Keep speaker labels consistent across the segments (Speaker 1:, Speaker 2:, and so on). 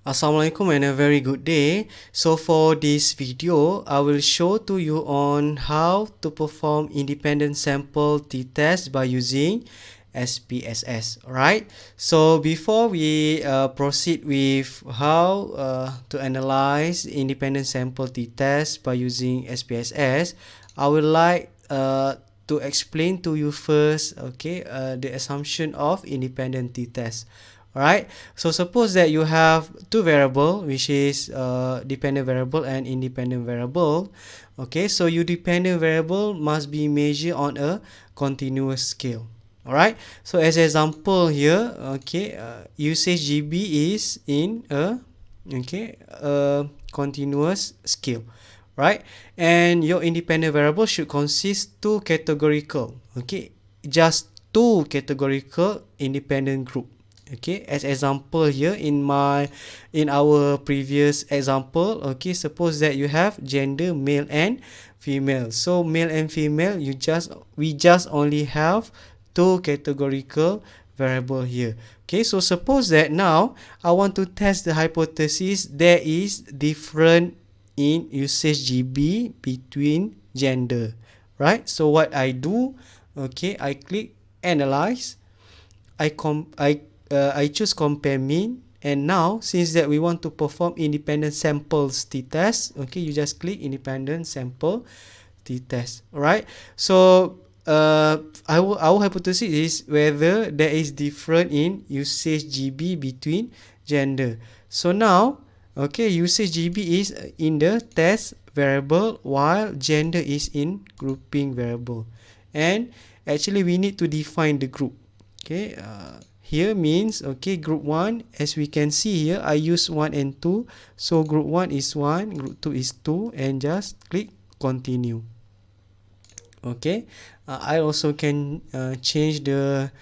Speaker 1: Assalamualaikum and a very good day. So for this video, I will show to you on how to perform independent sample t-test by using SPSS. Alright, so before we proceed with how to analyze independent sample t-test by using SPSS, I would like to explain to you first, okay, the assumption of independent t-test. Alright, so suppose that you have two variable, which is dependent variable and independent variable. Okay, so your dependent variable must be measured on a continuous scale. Alright, so as example here, okay, usage GB is in a continuous scale, right? And your independent variable should consist two categorical, okay, just two categorical independent group. Okay, as example here in our previous example, okay, suppose that you have gender male and female. So male and female, we just only have two categorical variable here. Okay, so suppose that now I want to test the hypothesis there is different in usage GB between gender, right? So what I do, okay, I click analyze, I choose compare mean, and now since that we want to perform independent samples t-test, okay, you just click independent sample t-test. Alright, so our hypothesis is whether there is difference in usage GB between gender. So now, okay, usage GB is in the test variable while gender is in grouping variable, and actually we need to define the group. Okay, here means, okay, group 1, as we can see here, I use 1 and 2, so group 1 is 1, group 2 is 2, and just click continue. Okay, I also can change the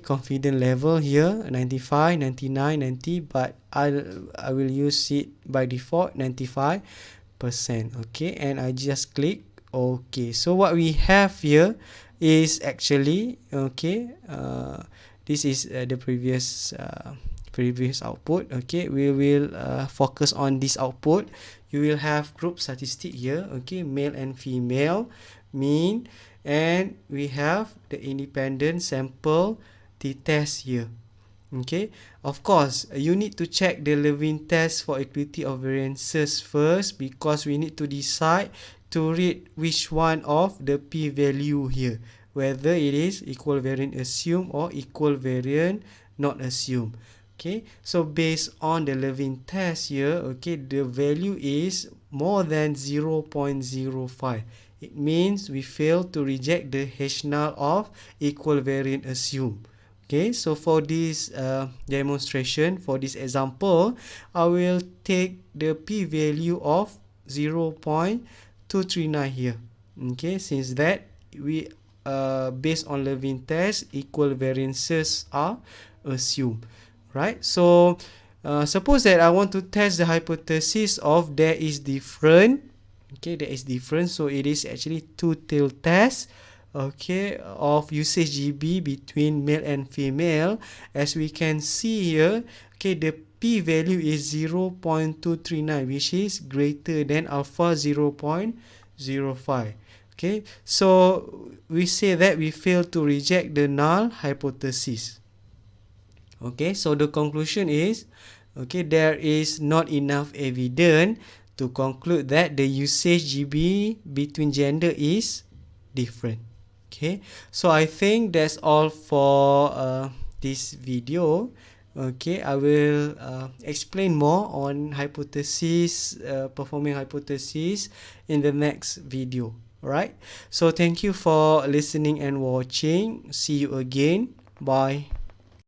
Speaker 1: confidence level here, 95, 99, 90, but I will use it by default 95%. Okay, and I just click OK. So what we have here is actually, okay, this is the previous output. Okay, we will focus on this output. You will have group statistic here, okay, male and female, mean, and we have the independent sample t-test here. Okay, of course you need to check the Levin test for equality of variances first, because we need to decide to read which one of the p-value here, whether it is equal variant assumed or equal variant not assumed. Okay, so based on the Levin test here, okay, the value is more than 0.05. It means we fail to reject the H null of equal variant assumed. Okay, so for this demonstration, for this example, I will take the p-value of 0.239 here. Okay, since that we based on Levin test, equal variances are assumed, right? So suppose that I want to test the hypothesis of there is different, okay, there is different, so it is actually two-tailed test, okay, of usage GB between male and female. As we can see here, okay, the p-value is 0.239, which is greater than alpha 0.05. Okay, so we say that we fail to reject the null hypothesis. Okay, so the conclusion is, okay, there is not enough evidence to conclude that the usage GB between gender is different. Okay, so I think that's all for this video. Okay, I will explain more on hypothesis, performing hypothesis in the next video. Alright, so thank you for listening and watching. See you again. Bye.